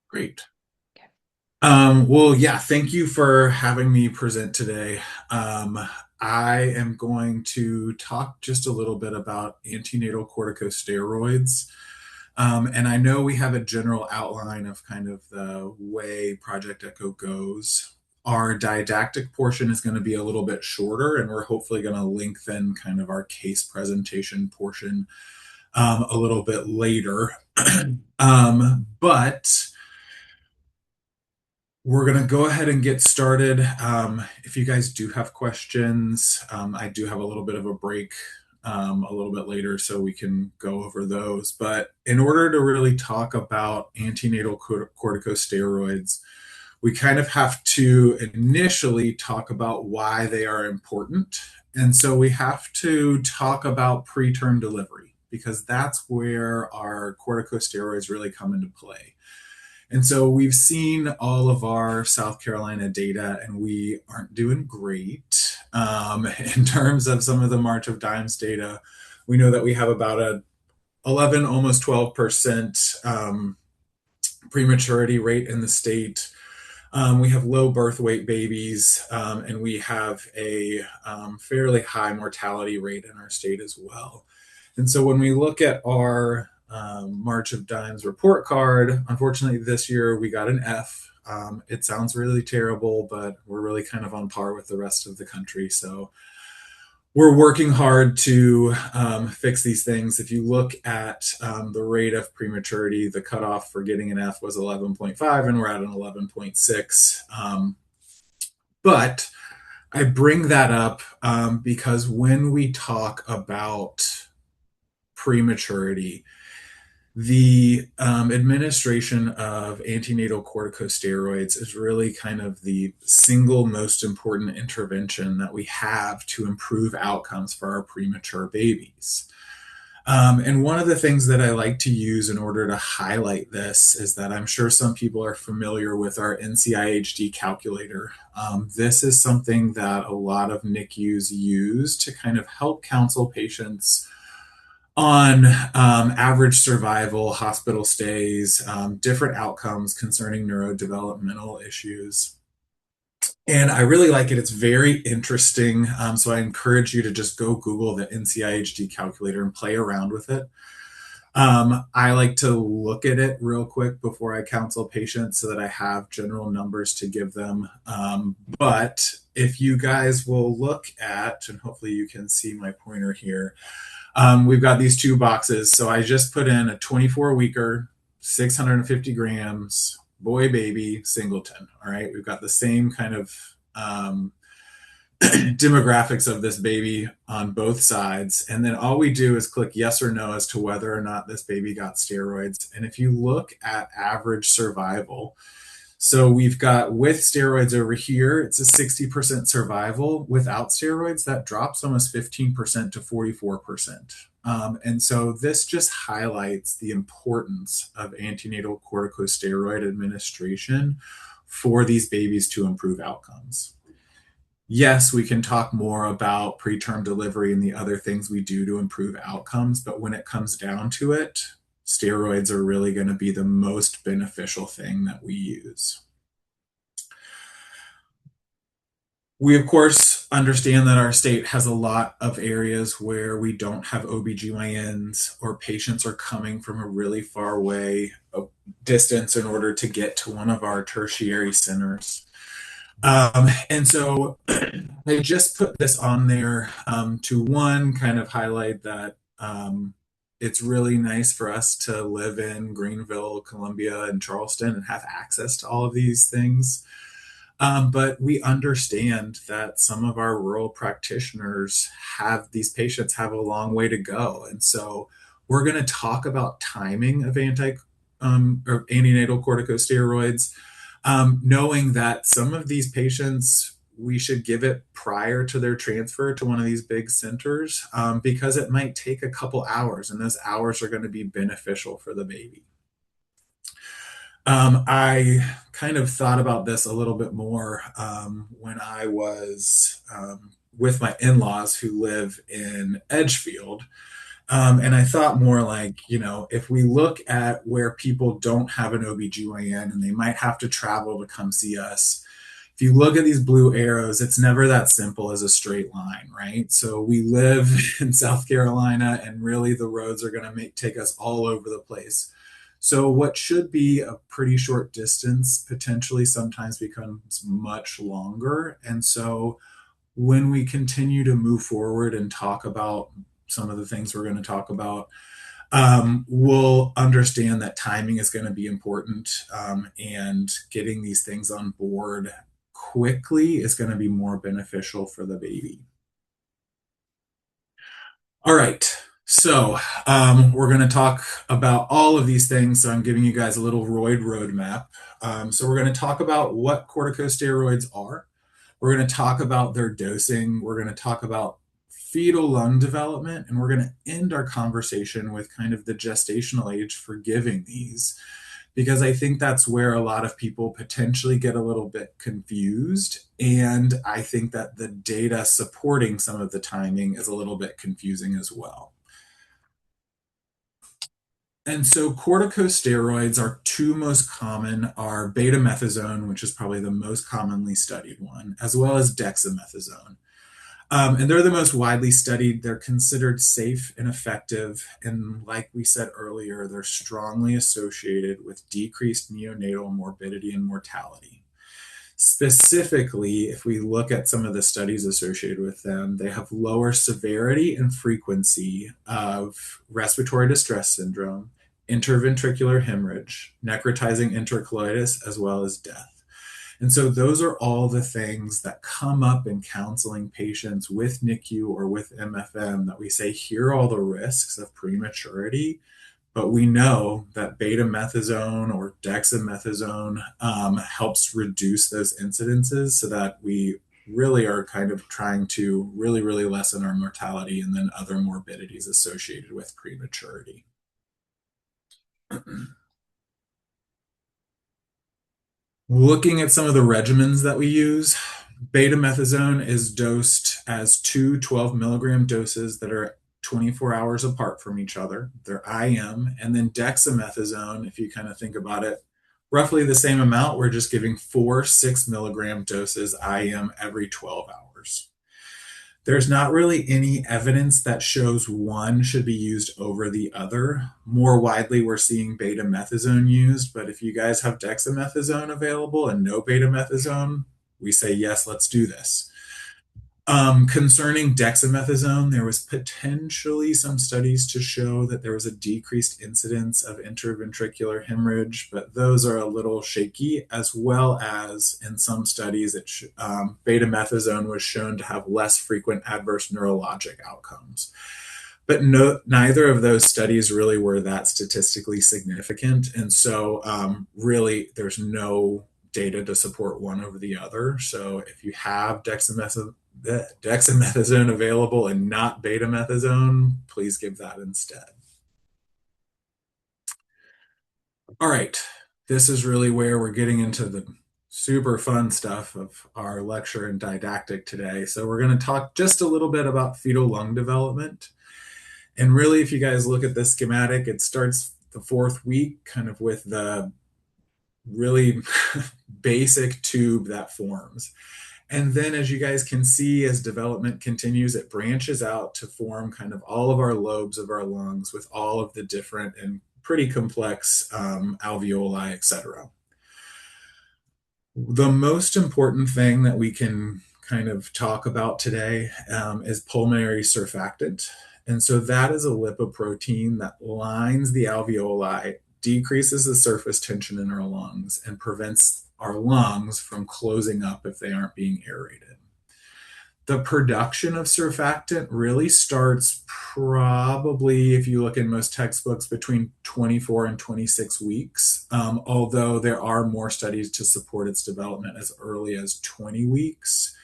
Great. Okay. Well, yeah, thank you for having me present today. Um, I am going to talk just a little bit about antenatal corticosteroids. And I know we have a general outline of kind of the way Project Echo goes. Our didactic portion is going to be a little bit shorter, and we're hopefully going to lengthen kind of our case presentation portion a little bit later. But we're going to go ahead and get started. If you guys do have questions, I do have a little bit of a break a little bit later so we can go over those. But in order to really talk about antenatal corticosteroids, we kind of have to initially talk about why they are important. And so we have to talk about preterm delivery because that's where our corticosteroids really come into play. And so we've seen all of our South Carolina data, and we aren't doing great in terms of some of the March of Dimes data. We know that we have about a 11, almost 12% prematurity rate in the state. We have low birth weight babies, and we have a fairly high mortality rate in our state as well. And so when we look at our March of Dimes report card, unfortunately this year we got an F. It sounds really terrible, but we're really kind of on par with the rest of the country. So we're working hard to fix these things. If you look at the rate of prematurity, the cutoff for getting an F was 11.5, and we're at an 11.6. But I bring that up because when we talk about prematurity, the administration of antenatal corticosteroids is really kind of the single most important intervention that we have to improve outcomes for our premature babies. And one of the things that I like to use in order to highlight this is that I'm sure some people are familiar with our NCIHD calculator. This is something that a lot of NICUs use to kind of help counsel patients on average survival, hospital stays, different outcomes concerning neurodevelopmental issues. And I really like it. It's very interesting. So I encourage you to just go Google the NCIHD calculator and play around with it. I like to look at it real quick before I counsel patients so that I have general numbers to give them. But if you guys will look at, and hopefully you can see my pointer here, we've got these two boxes. So I just put in a 24 weeker, 650 grams, boy, baby, singleton. All right. We've got the same kind of demographics of this baby on both sides. And then all we do is click yes or no as to whether or not this baby got steroids. And if you look at average survival, so we've got with steroids over here, it's a 60% survival. Without steroids, that drops almost 15% to 44%. And so this just highlights the importance of antenatal corticosteroid administration for these babies to improve outcomes. Yes, we can talk more about preterm delivery and the other things we do to improve outcomes, but when it comes down to it, steroids are really going to be the most beneficial thing that we use. We, of course, understand that our state has a lot of areas where we don't have OBGYNs or patients are coming from a really far away distance in order to get to one of our tertiary centers. And so I just put this on there to one, kind of highlight that it's really nice for us to live in Greenville, Columbia, and Charleston and have access to all of these things. But we understand that some of our rural practitioners have these patients have a long way to go. And so we're going to talk about timing of or antenatal corticosteroids, knowing that some of these patients we should give it prior to their transfer to one of these big centers because it might take a couple hours, and those hours are going to be beneficial for the baby. I kind of thought about this a little bit more when I was with my in laws who live in Edgefield. And I thought more like, if we look at where people don't have an OBGYN and they might have to travel to come see us, if you look at these blue arrows, it's never that simple as a straight line, right? So we live in South Carolina, and really the roads are going to take us all over the place. So what should be a pretty short distance potentially sometimes becomes much longer. And so when we continue to move forward and talk about some of the things we're going to talk about, we'll understand that timing is going to be important, and getting these things on board quickly is going to be more beneficial for the baby. All right. So, we're going to talk about all of these things. So, I'm giving you guys a little roadmap. So, we're going to talk about what corticosteroids are. We're going to talk about their dosing. We're going to talk about fetal lung development, and we're going to end our conversation with kind of the gestational age for giving these, because I think that's where a lot of people potentially get a little bit confused. And I think that the data supporting some of the timing is a little bit confusing as well. And so corticosteroids, are two most common are betamethasone, which is probably the most commonly studied one, as well as dexamethasone. And they're the most widely studied. They're considered safe and effective. And like we said earlier, they're strongly associated with decreased neonatal morbidity and mortality. Specifically, if we look at some of the studies associated with them, they have lower severity and frequency of respiratory distress syndrome, interventricular hemorrhage, necrotizing enterocolitis, as well as death. And so those are all the things that come up in counseling patients with NICU or with MFM, that we say, here are all the risks of prematurity, but we know that betamethasone or dexamethasone helps reduce those incidences, so that we really are kind of trying to really, really lessen our mortality and then other morbidities associated with prematurity. Looking at some of the regimens that we use, betamethasone is dosed as two 12 milligram doses that are 24 hours apart from each other. They're IM. And then dexamethasone, if you kind of think about it, roughly the same amount. We're just giving four 6 milligram doses IM every 12 hours. There's not really any evidence that shows one should be used over the other. More widely, we're seeing betamethasone used, but if you guys have dexamethasone available and no betamethasone, we say, yes, let's do this. Concerning dexamethasone, there was potentially some studies to show that there was a decreased incidence of interventricular hemorrhage, but those are a little shaky, as well as in some studies, betamethasone was shown to have less frequent adverse neurologic outcomes. But neither of those studies really were that statistically significant. And so really, there's no data to support one over the other. So if you have dexamethasone available and not betamethasone, please give that instead. All right, this is really where we're getting into the super fun stuff of our lecture and didactic today. So we're going to talk just a little bit about fetal lung development. And really, if you guys look at the schematic, it starts the 4th week, kind of with the really basic tube that forms. And then, as you guys can see, as development continues, it branches out to form kind of all of our lobes of our lungs with all of the different and pretty complex alveoli, etc. The most important thing that we can kind of talk about today is pulmonary surfactant. And so that is a lipoprotein that lines the alveoli, decreases the surface tension in our lungs, and prevents our lungs from closing up if they aren't being aerated. The production of surfactant really starts probably, if you look in most textbooks, between 24 and 26 weeks, although there are more studies to support its development as early as 20 weeks.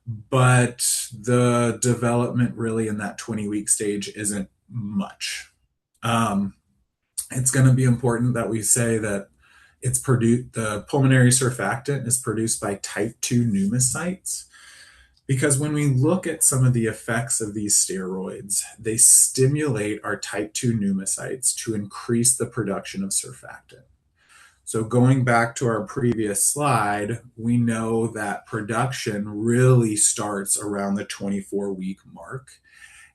But the development really in that 20-week stage isn't much. It's going to be important that we say that the pulmonary surfactant is produced by type 2 pneumocytes. Because when we look at some of the effects of these steroids, they stimulate our type 2 pneumocytes to increase the production of surfactant. So, going back to our previous slide, we know that production really starts around the 24-week mark.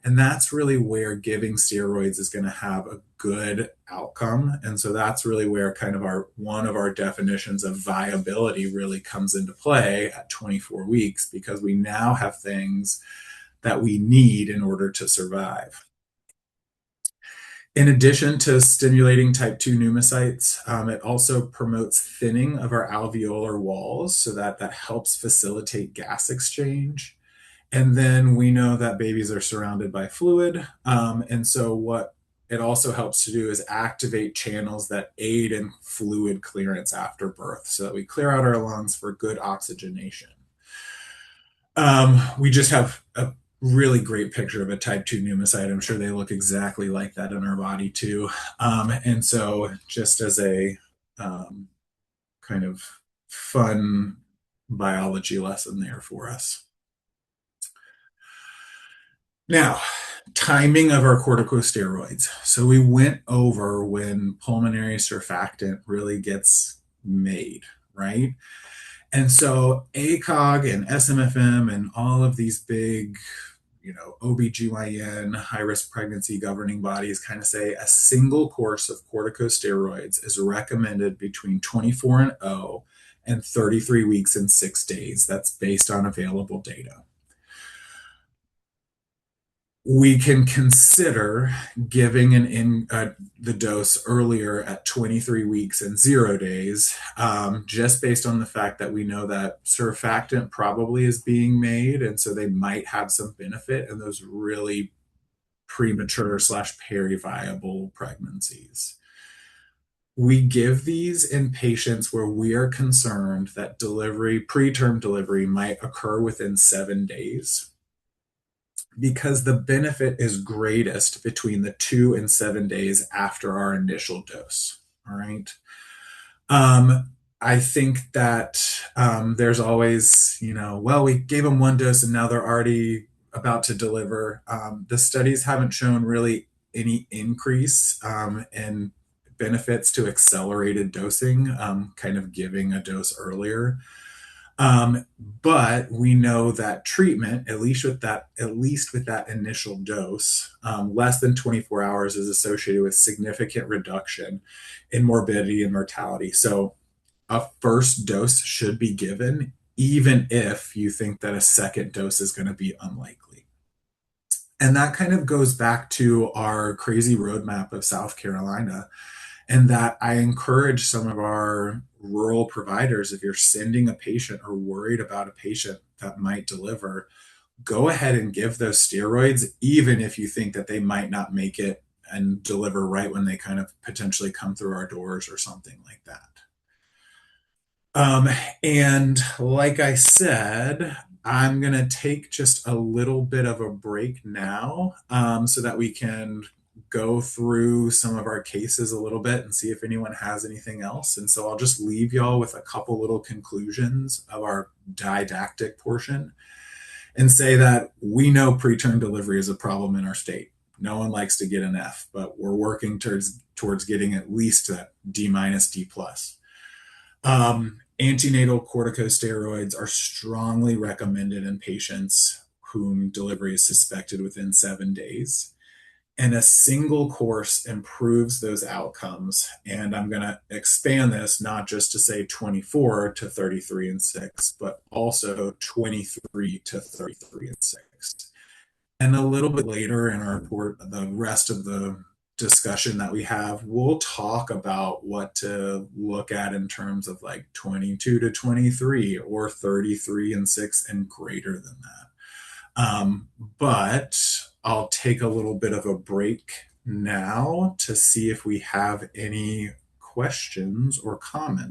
And that's really where giving steroids is going to have a good outcome. And so that's really where kind of our one of our definitions of viability really comes into play at 24 weeks, because we now have things that we need in order to survive. In addition to stimulating type 2 pneumocytes, it also promotes thinning of our alveolar walls so that that helps facilitate gas exchange. And then we know that babies are surrounded by fluid. And so, what it also helps to do is activate channels that aid in fluid clearance after birth so that we clear out our lungs for good oxygenation. We just have a really great picture of a type 2 pneumocyte. I'm sure they look exactly like that in our body, too. And so, just as a um, kind of fun biology lesson there for us. Now, timing of our corticosteroids. So we went over when pulmonary surfactant really gets made, right? And so ACOG and SMFM and all of these big, OBGYN, high risk pregnancy governing bodies kind of say a single course of corticosteroids is recommended between 24 and 0 and 33 weeks and 6 days. That's based on available data. We can consider giving the dose earlier at 23 weeks and 0 days, just based on the fact that we know that surfactant probably is being made, and so they might have some benefit in those really premature slash peri-viable pregnancies. We give these in patients where we are concerned that preterm delivery might occur within 7 days, because the benefit is greatest between the 2 and 7 days after our initial dose. All right. I think that there's always, well, we gave them one dose and now they're already about to deliver. The studies haven't shown really any increase in benefits to accelerated dosing, kind of giving a dose earlier. But we know that treatment, at least with that initial dose, less than 24 hours is associated with significant reduction in morbidity and mortality. So a first dose should be given, even if you think that a second dose is going to be unlikely. And that kind of goes back to our crazy roadmap of South Carolina, and that I encourage some of our rural providers, if you're sending a patient or worried about a patient that might deliver, go ahead and give those steroids, even if you think that they might not make it and deliver right when they kind of potentially come through our doors or something like that. Um, and like I said, I'm going to take just a little bit of a break now, so that we can go through some of our cases a little bit and see if anyone has anything else. And so I'll just leave y'all with a couple little conclusions of our didactic portion and say that we know preterm delivery is a problem in our state. No one likes to get an F, but we're working towards getting at least that D minus, D plus. Antenatal corticosteroids are strongly recommended in patients whom delivery is suspected within 7 days. And a single course improves those outcomes. And I'm going to expand this not just to say 24 to 33 and 6, but also 23 to 33 and 6. And a little bit later in our report, the rest of the discussion that we have, we'll talk about what to look at in terms of like 22 to 23 or 33 and 6 and greater than that. But I'll take a little bit of a break now to see if we have any questions or comments